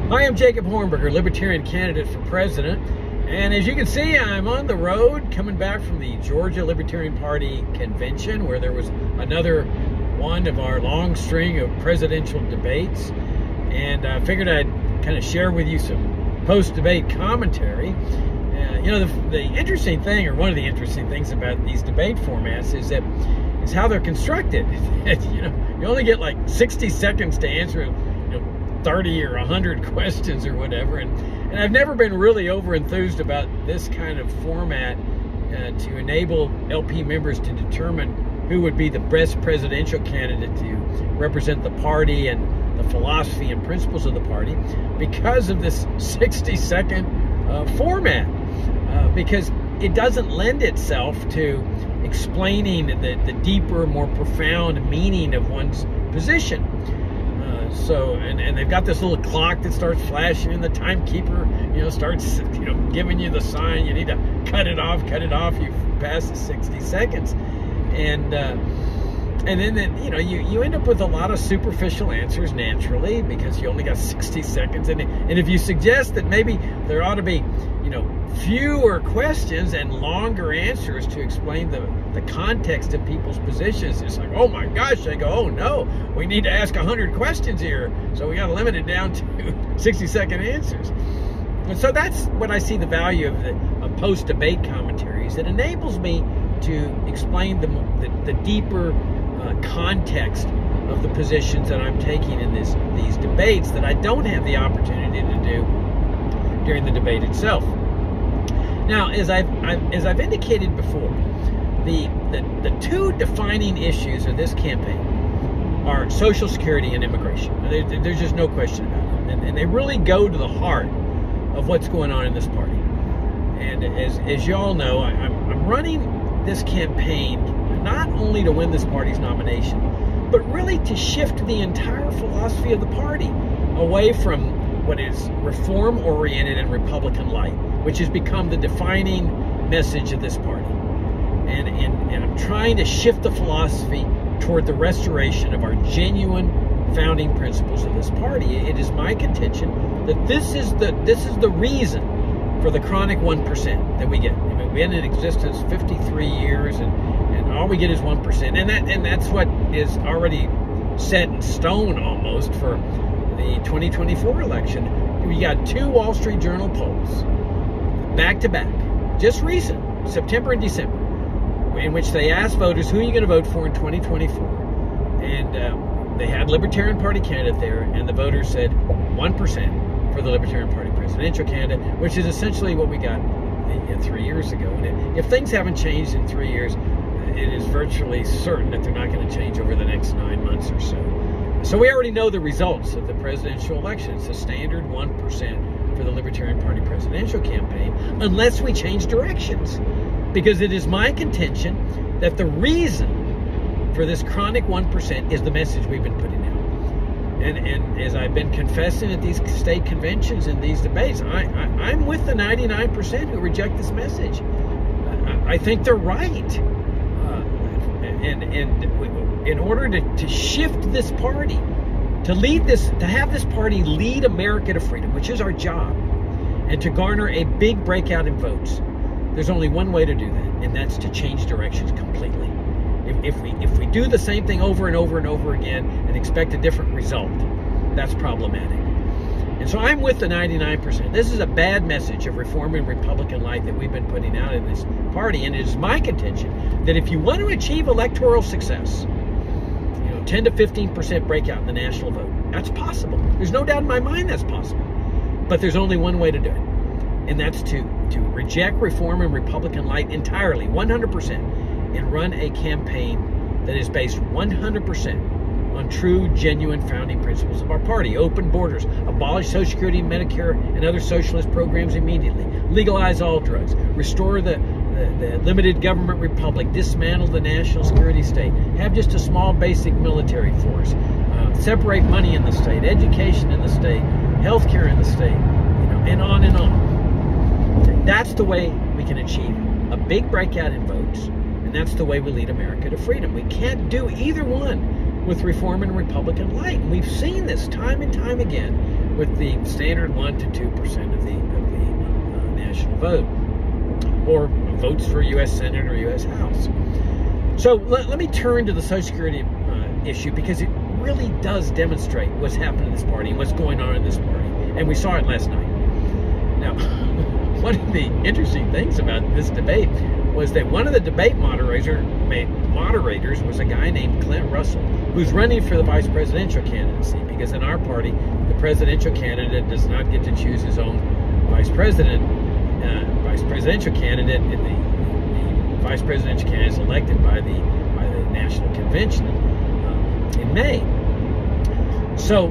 Hi, I'm Jacob Hornberger, Libertarian candidate for president. And as you can see, I'm on the road coming back from the Georgia Libertarian Party convention, where there was another one of our long string of presidential debates. And I figured I'd kind of share with you some post-debate commentary. You know, the interesting thing, or one of the interesting things about these debate formats is how they're constructed. You know, you only get like 60 seconds to answer 30 or 100 questions or whatever, and I've never been really over-enthused about this kind of format to enable LP members to determine who would be the best presidential candidate to represent the party and the philosophy and principles of the party, because of this 60-second format, because it doesn't lend itself to explaining the deeper, more profound meaning of one's position. So, and they've got this little clock that starts flashing, and the timekeeper, starts, giving you the sign. You need to cut it off. You've passed the 60 seconds. And then, you end up with a lot of superficial answers naturally, because you only got 60 seconds. And if you suggest that maybe there ought to be, fewer questions and longer answers to explain the context of people's positions, it's like, oh my gosh, they go, oh no, we need to ask 100 questions here, so we got to limit it down to 60-second answers. And so that's what I see the value of post-debate commentaries. It enables me to explain the deeper context of the positions that I'm taking in these debates that I don't have the opportunity to do during the debate itself. Now, as I've indicated before, the two defining issues of this campaign are Social Security and immigration. There's just no question about it, and they really go to the heart of what's going on in this party. And as you all know, I'm running this campaign not only to win this party's nomination, but really to shift the entire philosophy of the party away from what is reform-oriented and Republican-light, which has become the defining message of this party. And I'm trying to shift the philosophy toward the restoration of our genuine founding principles of this party. It is my contention that this is the reason for the chronic 1% that we get. We've been in existence 53 years, and all we get is 1%, and that's what is already set in stone almost for the 2024 election. We got two Wall Street Journal polls, back to back, just recent, September and December, in which they asked voters, who are you going to vote for in 2024? And they had Libertarian Party candidate there, and the voters said 1% for the Libertarian Party presidential candidate, which is essentially what we got 3 years ago. And if things haven't changed in 3 years, it is virtually certain that they're not going to change over the next 9 months or so. So we already know the results of the presidential election. It's a standard 1% for the Libertarian Party presidential campaign, unless we change directions. Because it is my contention that the reason for this chronic 1% is the message we've been putting out. And as I've been confessing at these state conventions and these debates, I'm with the 99% who reject this message. I think they're right. And in order to shift this party, to have this party lead America to freedom, which is our job, and to garner a big breakout in votes, there's only one way to do that, and that's to change directions completely. If we do the same thing over and over and over again and expect a different result, that's problematic. And so I'm with the 99%. This is a bad message of reform and Republican light that we've been putting out in this party, and it is my contention that if you want to achieve electoral success, 10 to 15% breakout in the national vote, that's possible. There's no doubt in my mind that's possible. But there's only one way to do it, and that's to reject reform and Republican light entirely, 100%, and run a campaign that is based 100% on true, genuine founding principles of our party. Open borders, abolish Social Security, Medicare, and other socialist programs immediately, legalize all drugs, restore the limited government republic, dismantle the national security state, have just a small basic military force, separate money in the state, education in the state, healthcare in the state, and on and on. That's the way we can achieve a big breakout in votes, and that's the way we lead America to freedom. We can't do either one with reform and Republican light. We've seen this time and time again with the standard 1 to 2% of the national vote, or votes for U.S. Senate or U.S. House. So let me turn to the Social Security issue, because it really does demonstrate what's happened in this party and what's going on in this party. And we saw it last night. Now, one of the interesting things about this debate was that one of the debate moderators was a guy named Clint Russell, who's running for the vice presidential candidacy, because in our party, the presidential candidate does not get to choose his own vice presidential candidate. The vice presidential candidate is elected by the National Convention in May. So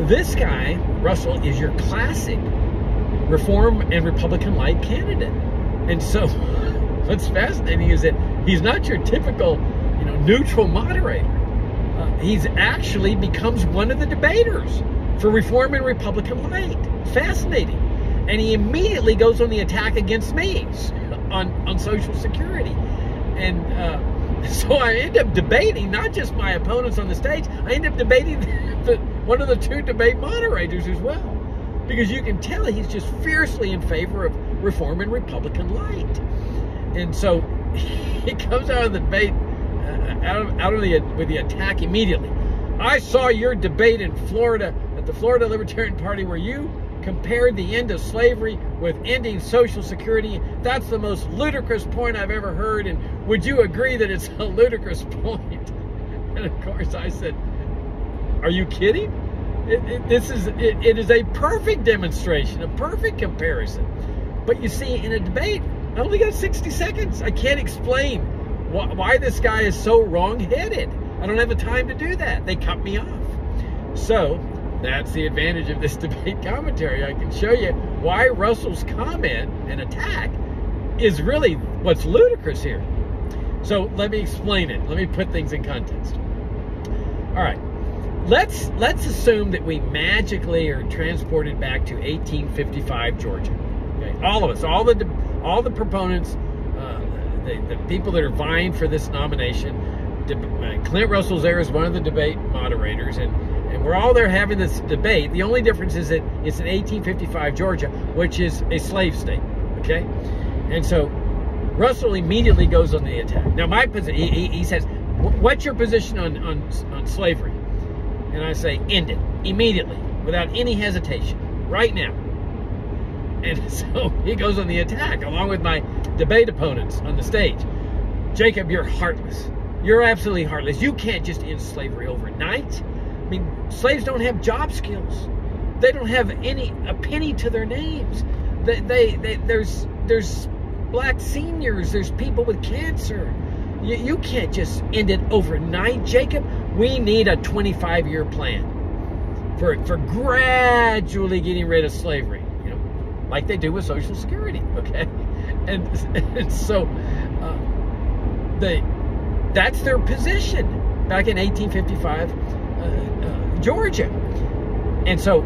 this guy, Russell, is your classic Reform and Republican light candidate. And so what's fascinating is that he's not your typical, neutral moderator. He's actually becomes one of the debaters for Reform and Republican light. Fascinating. And he immediately goes on the attack against me on Social Security. And so I end up debating not just my opponents on the stage, I end up debating one of the two debate moderators as well. Because you can tell he's just fiercely in favor of Reform and Republican light. And so he comes out of the debate with the attack immediately. I saw your debate in Florida at the Florida Libertarian Party where you compared the end of slavery with ending Social Security. That's the most ludicrous point I've ever heard. And would you agree that it's a ludicrous point? And of course I said, are you kidding? It is a perfect demonstration, a perfect comparison. But you see, in a debate, I only got 60 seconds. I can't explain why this guy is so wrong-headed. I don't have the time to do that. They cut me off. So that's the advantage of this debate commentary. I can show you why Russell's comment and attack is really what's ludicrous here. So let me explain it. Let me put things in context. All right. Let's assume that we magically are transported back to 1855 Georgia. Okay? All of us, all the proponents, the people that are vying for this nomination. Clint Russell's there as one of the debate moderators, and we're all there having this debate. The only difference is that it's in 1855 Georgia, which is a slave state. Okay, and so Russell immediately goes on the attack. Now, my position, he says, "What's your position on slavery?" And I say, end it immediately, without any hesitation, right now. And so he goes on the attack, along with my debate opponents on the stage. Jacob, you're heartless. You're absolutely heartless. You can't just end slavery overnight. I mean, slaves don't have job skills. They don't have a penny to their names. There's black seniors. There's people with cancer. You can't just end it overnight, Jacob. We need a 25-year plan for gradually getting rid of slavery, like they do with Social Security, okay? And so that's their position back in 1855 Georgia. And so,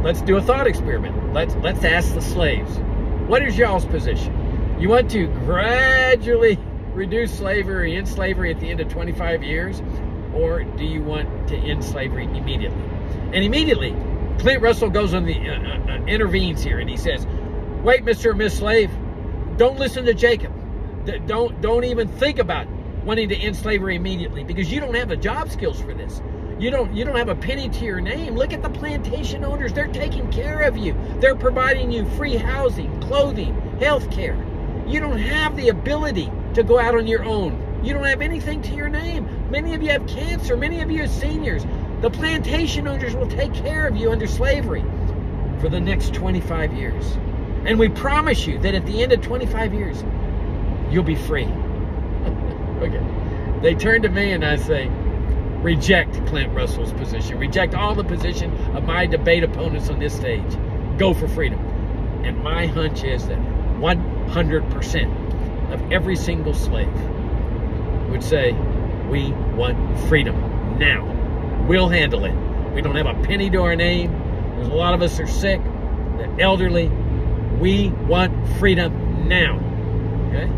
let's do a thought experiment. Let's ask the slaves, what is y'all's position? You want to gradually reduce slavery, end slavery at the end of 25 years? Or do you want to end slavery immediately? And immediately, Clint Russell goes on the intervenes here, and he says, "Wait, Mr. and Miss Slave, don't listen to Jacob. Don't even think about wanting to end slavery immediately, because you don't have the job skills for this. You don't have a penny to your name. Look at the plantation owners; they're taking care of you. They're providing you free housing, clothing, health care. You don't have the ability to go out on your own. You don't have anything to your name. Many of you have cancer. Many of you are seniors. The plantation owners will take care of you under slavery for the next 25 years. And we promise you that at the end of 25 years, you'll be free." Okay. They turn to me and I say, reject Clint Russell's position. Reject all the position of my debate opponents on this stage. Go for freedom. And my hunch is that 100% of every single slave would say, we want freedom now. We'll handle it. We don't have a penny to our name. There's a lot of us are sick. They're elderly. We want freedom now. Okay?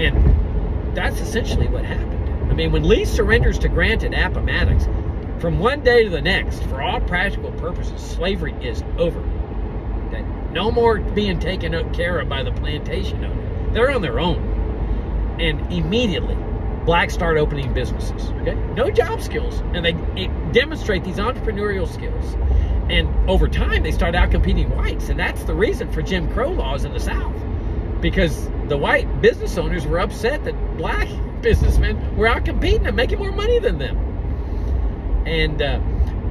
And that's essentially what happened. I mean, when Lee surrenders to Grant at Appomattox, From one day to the next, for all practical purposes, slavery is over. Okay? No more being taken care of by the plantation owner. They're on their own. And immediately, blacks start opening businesses. Okay? No job skills. And they demonstrate these entrepreneurial skills. And over time, they start outcompeting whites. And that's the reason for Jim Crow laws in the South. Because the white business owners were upset that black businessmen were outcompeting and making more money than them. And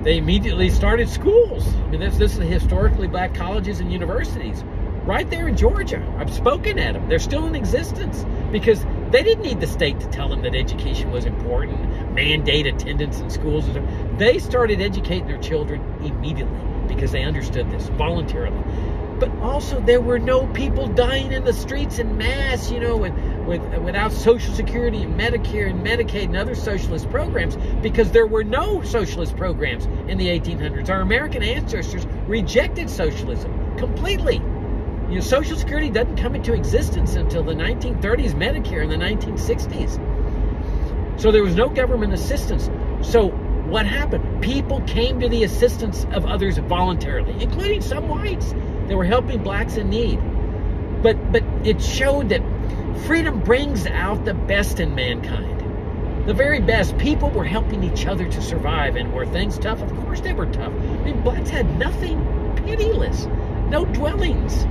they immediately started schools. I mean, this is historically black colleges and universities right there in Georgia. I've spoken at them. They're still in existence because they didn't need the state to tell them that education was important, mandate attendance in schools. They started educating their children immediately because they understood this voluntarily. But also there were no people dying in the streets en masse, you know, without Social Security and Medicare and Medicaid and other socialist programs, because there were no socialist programs in the 1800s. Our American ancestors rejected socialism completely. You know, Social Security doesn't come into existence until the 1930s, Medicare in the 1960s. So there was no government assistance. So what happened? People came to the assistance of others voluntarily, including some whites. They were helping blacks in need. But it showed that freedom brings out the best in mankind. The very best. People were helping each other to survive. And were things tough? Of course they were tough. I mean, blacks had nothing, pitiless, no dwellings.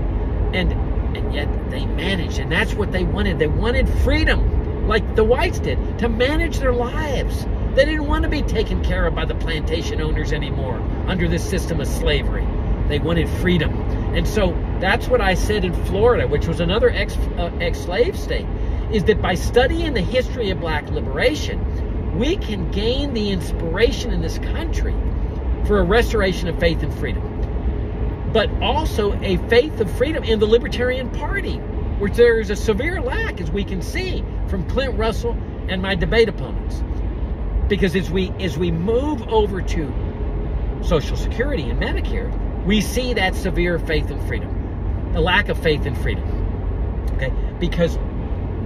And yet they managed, and that's what they wanted. They wanted freedom, like the whites did, to manage their lives. They didn't want to be taken care of by the plantation owners anymore under this system of slavery. They wanted freedom. And so that's what I said in Florida, which was another ex-slave state, is that by studying the history of black liberation, we can gain the inspiration in this country for a restoration of faith and freedom. But also a faith of freedom in the Libertarian Party, which there is a severe lack, as we can see from Clint Russell and my debate opponents. Because as we move over to Social Security and Medicare, we see that severe faith and freedom, the lack of faith and freedom. Okay? Because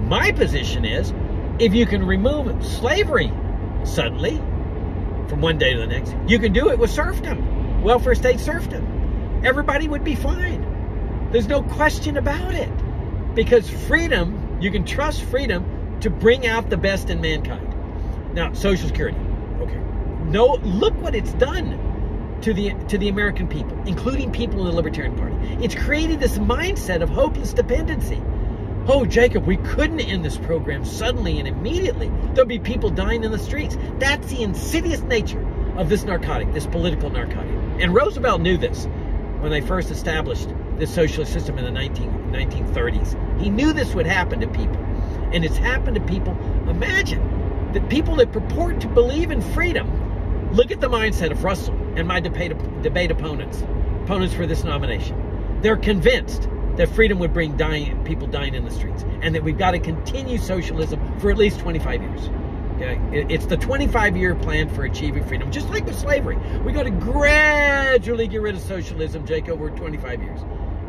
my position is, if you can remove slavery suddenly from one day to the next, you can do it with serfdom, welfare state serfdom. Everybody would be fine. There's no question about it. Because freedom, you can trust freedom to bring out the best in mankind. Now, Social Security. Okay. No, look what it's done to the American people, including people in the Libertarian Party. It's created this mindset of hopeless dependency. Oh, Jacob, we couldn't end this program suddenly and immediately. There'll be people dying in the streets. That's the insidious nature of this narcotic, this political narcotic. And Roosevelt knew this when they first established this socialist system in the 1930s. He knew this would happen to people. And it's happened to people. Imagine that people that purport to believe in freedom, look at the mindset of Russell and my debate opponents for this nomination. They're convinced that freedom would bring people dying in the streets, and that we've got to continue socialism for at least 25 years. Okay? It's the 25-year plan for achieving freedom, just like with slavery. We got to gradually get rid of socialism, Jake, over 25 years.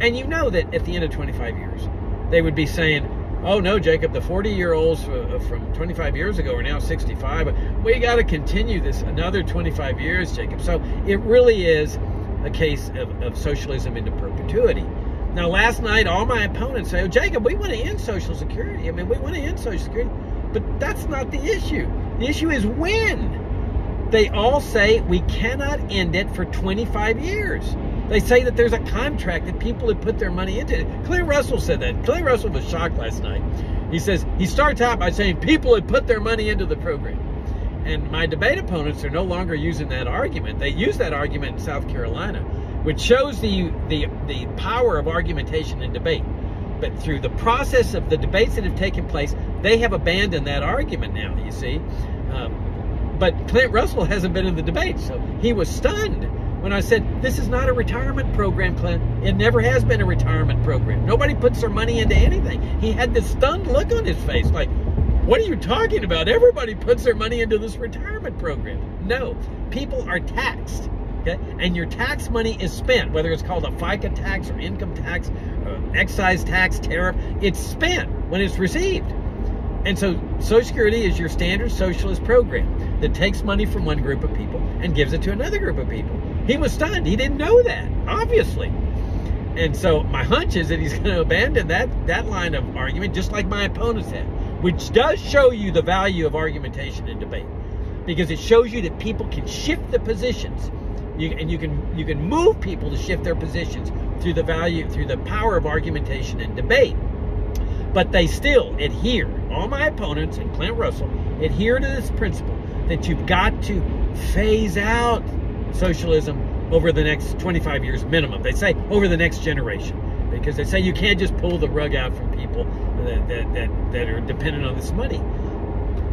And you know that at the end of 25 years, they would be saying, oh no, Jacob, the 40-year-olds from 25 years ago are now 65. We got to continue this another 25 years, Jacob. So it really is a case of socialism into perpetuity. Now, last night, all my opponents say, oh, Jacob, we want to end Social Security. I mean, we want to end Social Security. But that's not the issue. The issue is when. They all say we cannot end it for 25 years. They say that there's a contract that people had put their money into. Clint Russell said that. Clint Russell was shocked last night. He says, he starts out by saying people had put their money into the program. And my debate opponents are no longer using that argument. They use that argument in South Carolina, which shows the power of argumentation and debate. But through the process of the debates that have taken place, they have abandoned that argument now, you see. But Clint Russell hasn't been in the debate, so he was stunned when I said, this is not a retirement program, Clint. It never has been a retirement program. Nobody puts their money into anything. He had this stunned look on his face, like, what are you talking about? Everybody puts their money into this retirement program. No, people are taxed. Okay? And your tax money is spent, whether it's called a FICA tax or income tax, or excise tax, tariff, it's spent when it's received. And so Social Security is your standard socialist program. that takes money from one group of people and gives it to another group of people. He was stunned. He didn't know that, obviously. And so my hunch is that he's going to abandon that line of argument, just like my opponents have, which does show you the value of argumentation and debate, because it shows you that people can shift the positions. You can move people to shift their positions through the power of argumentation and debate. But they still adhere, all my opponents and Clint Russell adhere to this principle that you've got to phase out socialism over the next 25 years minimum. They say over the next generation, because they say you can't just pull the rug out from people that are dependent on this money.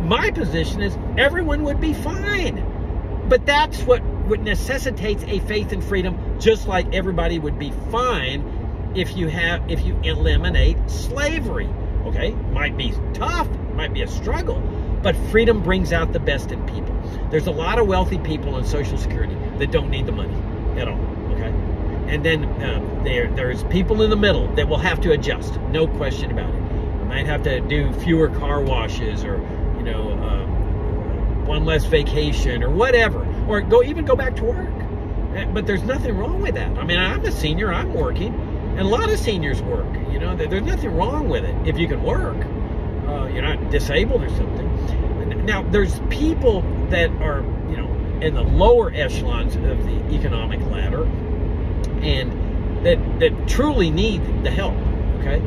My position is everyone would be fine. But that's what necessitates a faith in freedom, just like everybody would be fine if you eliminate slavery. Okay? Might be tough, might be a struggle, but freedom brings out the best in people. There's a lot of wealthy people on Social Security that don't need the money at all. Okay? And then there's people in the middle that will have to adjust, no question about it. They might have to do fewer car washes, or one less vacation, or whatever, or go back to work. But there's nothing wrong with that. I mean, I'm a senior, I'm working, and a lot of seniors work. There's nothing wrong with it if you can work. You're not disabled or something. Now, there's people that are, in the lower echelons of the economic ladder, and that truly need the help. Okay,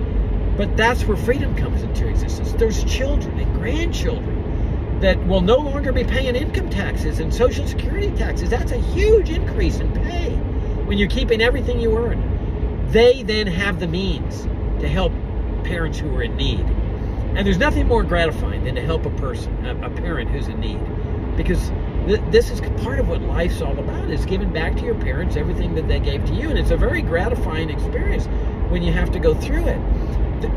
but that's where freedom comes into existence. There's children and grandchildren that will no longer be paying income taxes and Social Security taxes. That's a huge increase in pay when you're keeping everything you earn. They then have the means to help parents who are in need. And there's nothing more gratifying than to help a parent who's in need. Because this is part of what life's all about, is giving back to your parents everything that they gave to you. And it's a very gratifying experience when you have to go through it.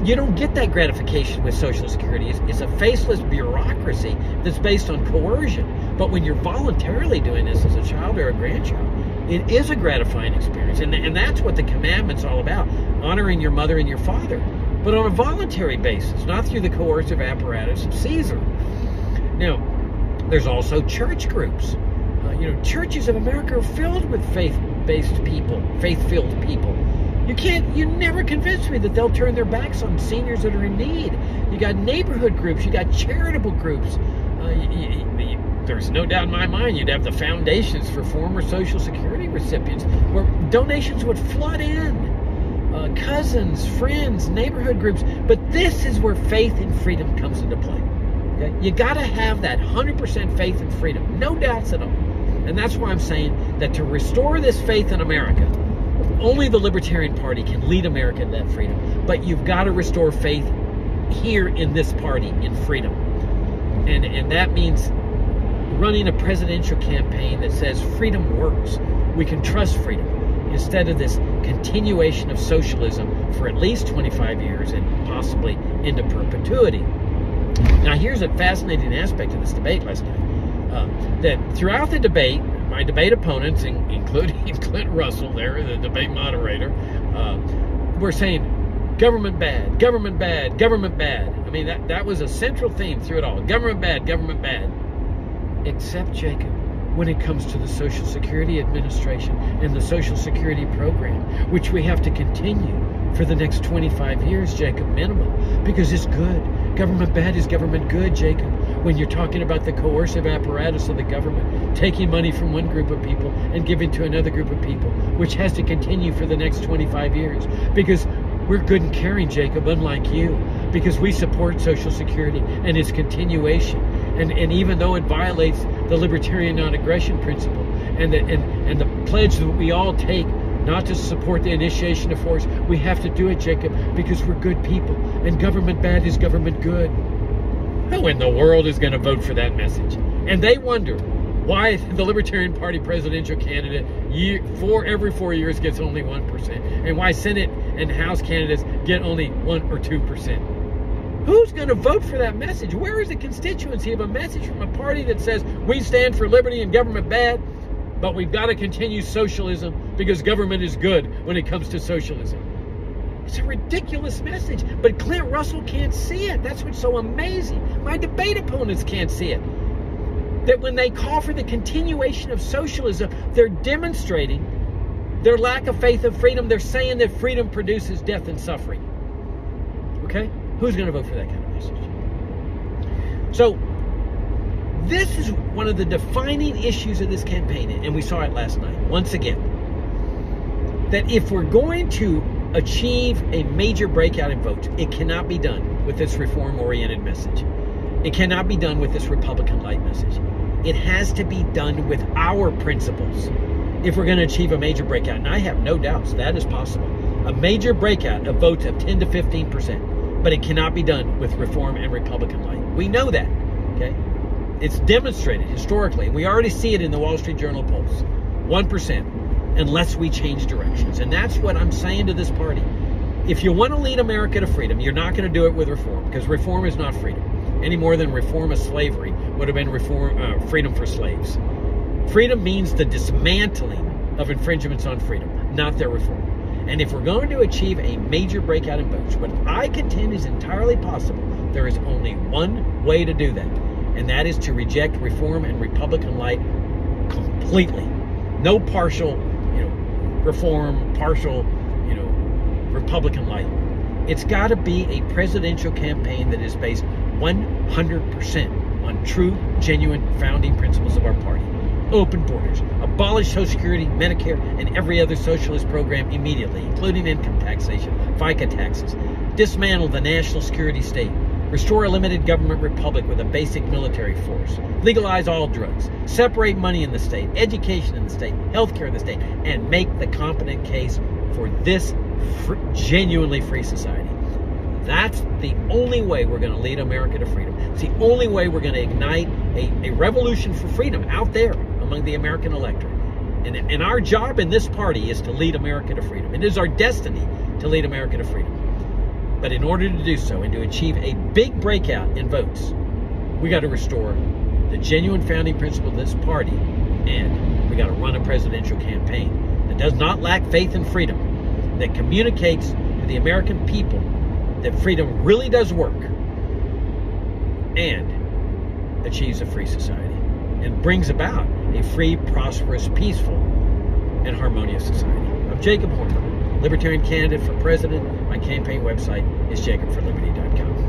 You don't get that gratification with Social Security. It's a faceless bureaucracy that's based on coercion. But when you're voluntarily doing this as a child or a grandchild, it is a gratifying experience. And that's what the commandment's all about, honoring your mother and your father, but on a voluntary basis, not through the coercive apparatus of Caesar. Now, there's also church groups. Churches of America are filled with faith-based people, faith-filled people. You never convince me that they'll turn their backs on seniors that are in need. You got neighborhood groups, you got charitable groups. There's no doubt in my mind you'd have the foundations for former Social Security recipients where donations would flood in. Cousins, friends, neighborhood groups. But this is where faith and freedom comes into play. Okay? You got to have that 100% faith and freedom. No doubts at all. And that's why I'm saying that to restore this faith in America, only the Libertarian Party can lead America to that freedom. But you've got to restore faith here in this party in freedom. And that means running a presidential campaign that says freedom works. We can trust freedom, instead of this continuation of socialism for at least 25 years and possibly into perpetuity. Now, here's a fascinating aspect of this debate last night. That throughout the debate, my debate opponents, including Clint Russell there, the debate moderator, were saying, government bad, government bad, government bad. I mean, that was a central theme through it all. Government bad, government bad. Except, Jacob, when it comes to the Social Security Administration and the Social Security program, which we have to continue for the next 25 years, Jacob, minimum, because it's good. Government bad is government good, Jacob. When you're talking about the coercive apparatus of the government, taking money from one group of people and giving to another group of people, which has to continue for the next 25 years. Because we're good and caring, Jacob, unlike you, because we support Social Security and its continuation. And even though it violates the libertarian non-aggression principle and the pledge that we all take not to support the initiation of force, we have to do it, Jacob, because we're good people. And government bad is government good. Who in the world is going to vote for that message? And they wonder why the Libertarian Party presidential candidate every 4 years gets only 1%, and why Senate and House candidates get only 1 or 2%. Who's going to vote for that message? Where is the constituency of a message from a party that says we stand for liberty and government bad, but we've got to continue socialism because government is good when it comes to socialism? It's a ridiculous message, but Clint Russell can't see it. That's what's so amazing. My debate opponents can't see it. that when they call for the continuation of socialism, they're demonstrating their lack of faith of freedom. They're saying that freedom produces death and suffering. Okay? Who's going to vote for that kind of message? So, this is one of the defining issues of this campaign, and we saw it last night, once again, that if we're going to achieve a major breakout in votes, it cannot be done with this reform-oriented message. It cannot be done with this Republican-light message. It has to be done with our principles if we're going to achieve a major breakout. And I have no doubts that is possible. A major breakout of votes of 10 to 15%. But it cannot be done with reform and Republican-light. We know that. Okay? It's demonstrated historically. We already see it in the Wall Street Journal polls. 1%, unless we change directions. And that's what I'm saying to this party. If you want to lead America to freedom, you're not going to do it with reform, because reform is not freedom. Any more than reform of slavery would have been freedom for slaves. Freedom means the dismantling of infringements on freedom, not their reform. And if we're going to achieve a major breakout in votes, what I contend is entirely possible, there is only one way to do that. And that is to reject reform and Republican-light completely. No partial, reform, partial, Republican-light. It's got to be a presidential campaign that is based 100% on true, genuine founding principles of our party. Open borders, abolish Social Security, Medicare, and every other socialist program immediately, including income taxation, FICA taxes, dismantle the national security state, restore a limited government republic with a basic military force, legalize all drugs, separate money in the state, education in the state, healthcare in the state, and make the competent case for this genuinely free society. That's the only way we're going to lead America to freedom. It's the only way we're going to ignite a revolution for freedom out there among the American electorate. And our job in this party is to lead America to freedom. It is our destiny to lead America to freedom. But in order to do so and to achieve a big breakout in votes, we got to restore the genuine founding principle of this party, and we got to run a presidential campaign that does not lack faith in freedom, that communicates to the American people that freedom really does work, and achieves a free society, and brings about a free, prosperous, peaceful, and harmonious society. I'm Jacob Hornberger, Libertarian candidate for president. My campaign website is jacobforliberty.com.